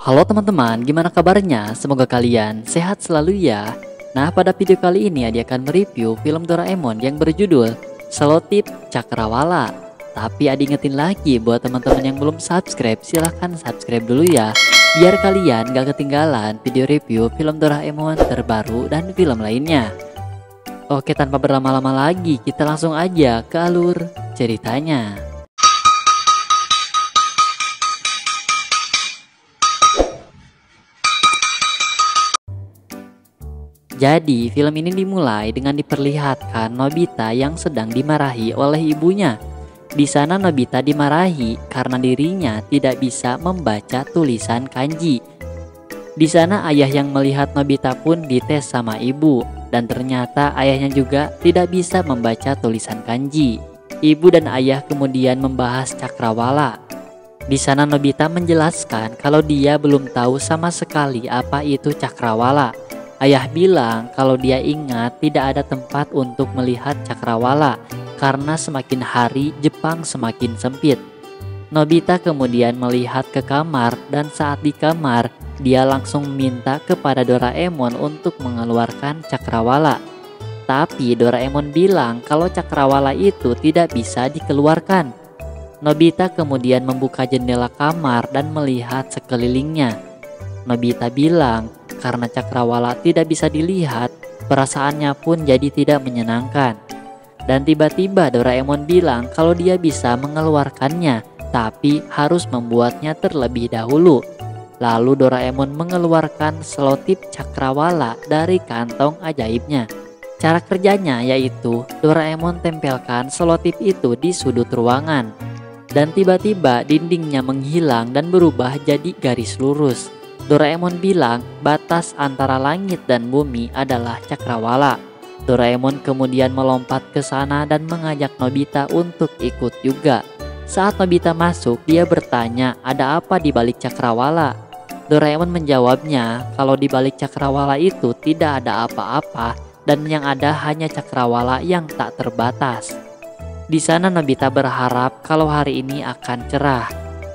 Halo teman-teman, gimana kabarnya? Semoga kalian sehat selalu ya. Nah, pada video kali ini Adi akan mereview film Doraemon yang berjudul Selotip Cakrawala. Tapi Adi ingetin lagi buat teman-teman yang belum subscribe, silahkan subscribe dulu ya, biar kalian gak ketinggalan video review film Doraemon terbaru dan film lainnya. Oke, tanpa berlama-lama lagi, kita langsung aja ke alur ceritanya. Jadi, film ini dimulai dengan diperlihatkan Nobita yang sedang dimarahi oleh ibunya. Di sana Nobita dimarahi karena dirinya tidak bisa membaca tulisan kanji. Di sana ayah yang melihat Nobita pun dites sama ibu, dan ternyata ayahnya juga tidak bisa membaca tulisan kanji. Ibu dan ayah kemudian membahas cakrawala. Di sana Nobita menjelaskan kalau dia belum tahu sama sekali apa itu cakrawala. Ayah bilang kalau dia ingat tidak ada tempat untuk melihat cakrawala karena semakin hari Jepang semakin sempit. Nobita kemudian melihat ke kamar, dan saat di kamar dia langsung minta kepada Doraemon untuk mengeluarkan cakrawala. Tapi Doraemon bilang kalau cakrawala itu tidak bisa dikeluarkan. Nobita kemudian membuka jendela kamar dan melihat sekelilingnya. Nobita bilang karena cakrawala tidak bisa dilihat, perasaannya pun jadi tidak menyenangkan. Dan tiba-tiba Doraemon bilang kalau dia bisa mengeluarkannya, tapi harus membuatnya terlebih dahulu. Lalu Doraemon mengeluarkan selotip cakrawala dari kantong ajaibnya. Cara kerjanya yaitu Doraemon tempelkan selotip itu di sudut ruangan. Dan tiba-tiba dindingnya menghilang dan berubah jadi garis lurus. Doraemon bilang batas antara langit dan bumi adalah cakrawala. Doraemon kemudian melompat ke sana dan mengajak Nobita untuk ikut juga. Saat Nobita masuk, dia bertanya ada apa di balik cakrawala. Doraemon menjawabnya kalau di balik cakrawala itu tidak ada apa-apa dan yang ada hanya cakrawala yang tak terbatas. Di sana Nobita berharap kalau hari ini akan cerah.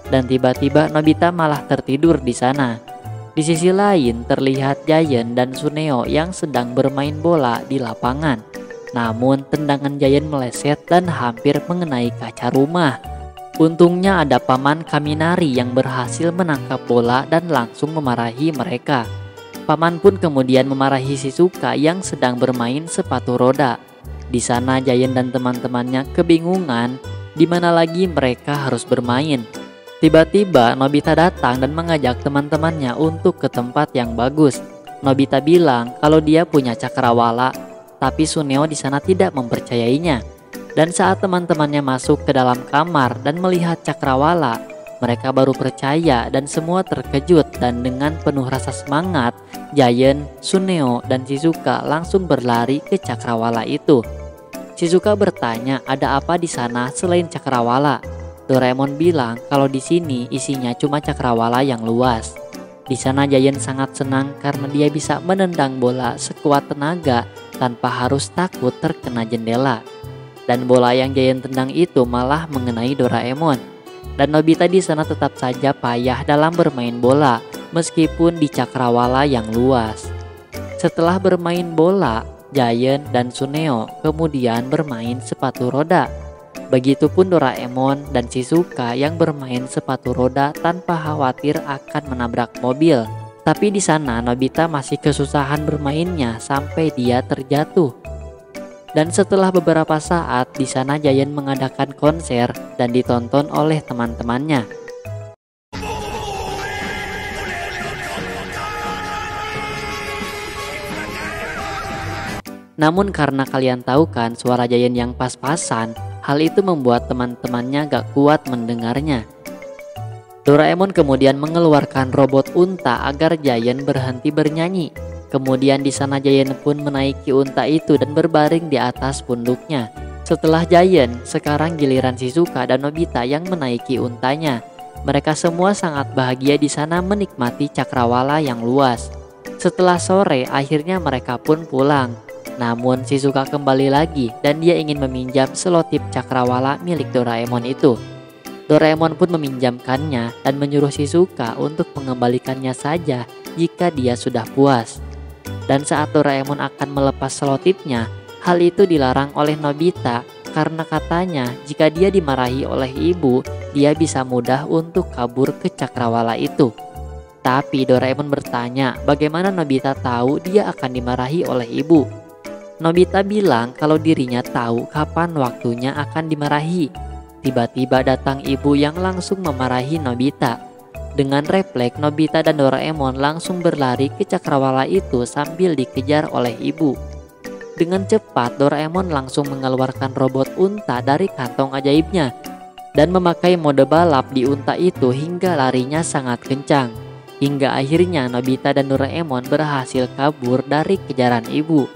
Dan tiba-tiba Nobita malah tertidur di sana. Di sisi lain terlihat Giant dan Suneo yang sedang bermain bola di lapangan. Namun tendangan Giant meleset dan hampir mengenai kaca rumah. Untungnya ada Paman Kaminari yang berhasil menangkap bola dan langsung memarahi mereka. Paman pun kemudian memarahi Shizuka yang sedang bermain sepatu roda. Di sana Giant dan teman-temannya kebingungan di mana lagi mereka harus bermain. Tiba-tiba Nobita datang dan mengajak teman-temannya untuk ke tempat yang bagus. Nobita bilang kalau dia punya cakrawala, tapi Suneo di sana tidak mempercayainya. Dan saat teman-temannya masuk ke dalam kamar dan melihat cakrawala, mereka baru percaya dan semua terkejut, dan dengan penuh rasa semangat, Giant, Suneo, dan Shizuka langsung berlari ke cakrawala itu. Shizuka bertanya ada apa di sana selain cakrawala. Doraemon bilang kalau di sini isinya cuma cakrawala yang luas. Di sana Giant sangat senang karena dia bisa menendang bola sekuat tenaga tanpa harus takut terkena jendela. Dan bola yang Giant tendang itu malah mengenai Doraemon. Dan Nobita di sana tetap saja payah dalam bermain bola meskipun di cakrawala yang luas. Setelah bermain bola, Giant dan Suneo kemudian bermain sepatu roda. Begitupun Doraemon dan Shizuka yang bermain sepatu roda tanpa khawatir akan menabrak mobil. Tapi di sana Nobita masih kesusahan bermainnya sampai dia terjatuh. Dan setelah beberapa saat di sana Giant mengadakan konser dan ditonton oleh teman-temannya. Namun karena kalian tahu kan suara Giant yang pas-pasan, hal itu membuat teman-temannya gak kuat mendengarnya. Doraemon kemudian mengeluarkan robot unta agar Giant berhenti bernyanyi. Kemudian di sana Giant pun menaiki unta itu dan berbaring di atas punduknya. Setelah Giant, sekarang giliran Shizuka dan Nobita yang menaiki untanya. Mereka semua sangat bahagia di sana menikmati cakrawala yang luas. Setelah sore, akhirnya mereka pun pulang. Namun Shizuka kembali lagi dan dia ingin meminjam selotip cakrawala milik Doraemon itu. Doraemon pun meminjamkannya dan menyuruh Shizuka untuk mengembalikannya saja jika dia sudah puas. Dan saat Doraemon akan melepas selotipnya, hal itu dilarang oleh Nobita karena katanya jika dia dimarahi oleh ibu, dia bisa mudah untuk kabur ke cakrawala itu. Tapi Doraemon bertanya bagaimana Nobita tahu dia akan dimarahi oleh ibu. Nobita bilang kalau dirinya tahu kapan waktunya akan dimarahi. Tiba-tiba datang ibu yang langsung memarahi Nobita. Dengan refleks, Nobita dan Doraemon langsung berlari ke cakrawala itu sambil dikejar oleh ibu. Dengan cepat, Doraemon langsung mengeluarkan robot unta dari kantong ajaibnya dan memakai mode balap di unta itu hingga larinya sangat kencang. Hingga akhirnya Nobita dan Doraemon berhasil kabur dari kejaran ibu.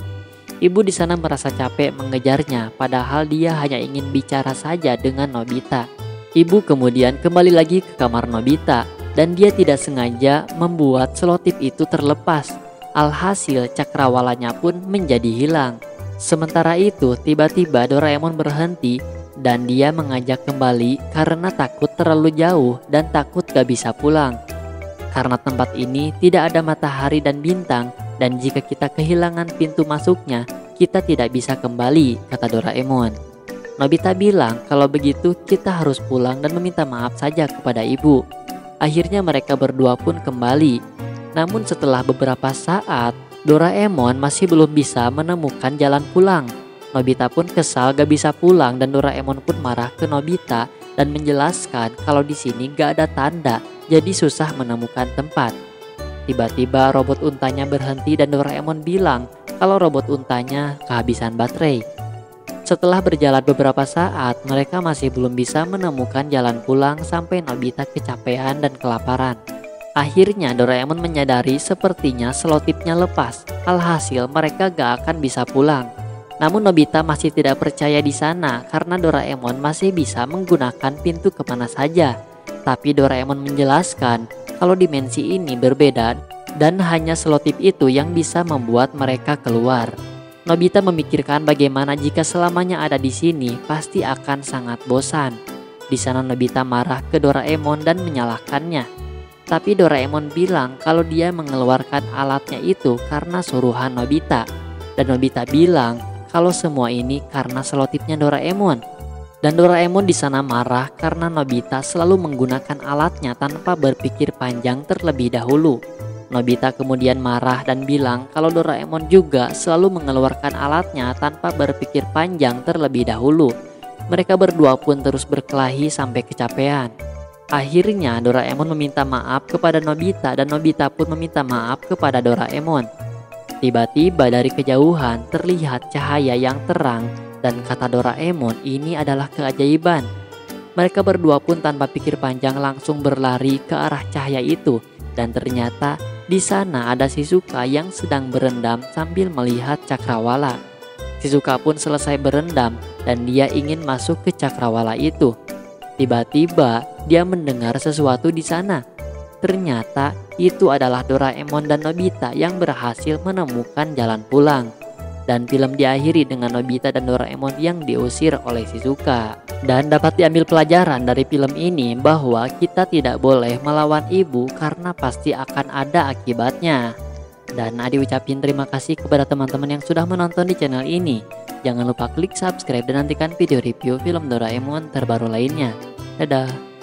Ibu di sana merasa capek mengejarnya, padahal dia hanya ingin bicara saja dengan Nobita. Ibu kemudian kembali lagi ke kamar Nobita, dan dia tidak sengaja membuat selotip itu terlepas. Alhasil cakrawalanya pun menjadi hilang. Sementara itu, tiba-tiba Doraemon berhenti dan dia mengajak kembali karena takut terlalu jauh dan takut gak bisa pulang. Karena tempat ini tidak ada matahari dan bintang, dan jika kita kehilangan pintu masuknya, kita tidak bisa kembali, kata Doraemon. Nobita bilang kalau begitu kita harus pulang dan meminta maaf saja kepada ibu. Akhirnya mereka berdua pun kembali. Namun setelah beberapa saat, Doraemon masih belum bisa menemukan jalan pulang. Nobita pun kesal gak bisa pulang dan Doraemon pun marah ke Nobita dan menjelaskan kalau di sini gak ada tanda, jadi susah menemukan tempat. Tiba-tiba robot untanya berhenti dan Doraemon bilang kalau robot untanya kehabisan baterai. Setelah berjalan beberapa saat, mereka masih belum bisa menemukan jalan pulang sampai Nobita kecapean dan kelaparan. Akhirnya Doraemon menyadari sepertinya selotipnya lepas. Alhasil mereka gak akan bisa pulang. Namun Nobita masih tidak percaya di sana karena Doraemon masih bisa menggunakan pintu kemana saja. Tapi Doraemon menjelaskan kalau dimensi ini berbeda dan hanya selotip itu yang bisa membuat mereka keluar. Nobita memikirkan bagaimana jika selamanya ada di sini pasti akan sangat bosan. Di sana Nobita marah ke Doraemon dan menyalahkannya. Tapi Doraemon bilang kalau dia mengeluarkan alatnya itu karena suruhan Nobita. Dan Nobita bilang kalau semua ini karena selotipnya Doraemon. Dan Doraemon di sana marah karena Nobita selalu menggunakan alatnya tanpa berpikir panjang terlebih dahulu. Nobita kemudian marah dan bilang kalau Doraemon juga selalu mengeluarkan alatnya tanpa berpikir panjang terlebih dahulu. Mereka berdua pun terus berkelahi sampai kecapean. Akhirnya Doraemon meminta maaf kepada Nobita dan Nobita pun meminta maaf kepada Doraemon. Tiba-tiba dari kejauhan terlihat cahaya yang terang dan kata Doraemon ini adalah keajaiban. Mereka berdua pun tanpa pikir panjang langsung berlari ke arah cahaya itu dan ternyata di sana ada Shizuka yang sedang berendam sambil melihat cakrawala. Shizuka pun selesai berendam dan dia ingin masuk ke cakrawala itu. Tiba-tiba dia mendengar sesuatu di sana. Ternyata itu adalah Doraemon dan Nobita yang berhasil menemukan jalan pulang. Dan film diakhiri dengan Nobita dan Doraemon yang diusir oleh Shizuka. Dan dapat diambil pelajaran dari film ini bahwa kita tidak boleh melawan ibu karena pasti akan ada akibatnya. Dan Adi ucapin terima kasih kepada teman-teman yang sudah menonton di channel ini. Jangan lupa klik subscribe dan nantikan video review film Doraemon terbaru lainnya. Dadah.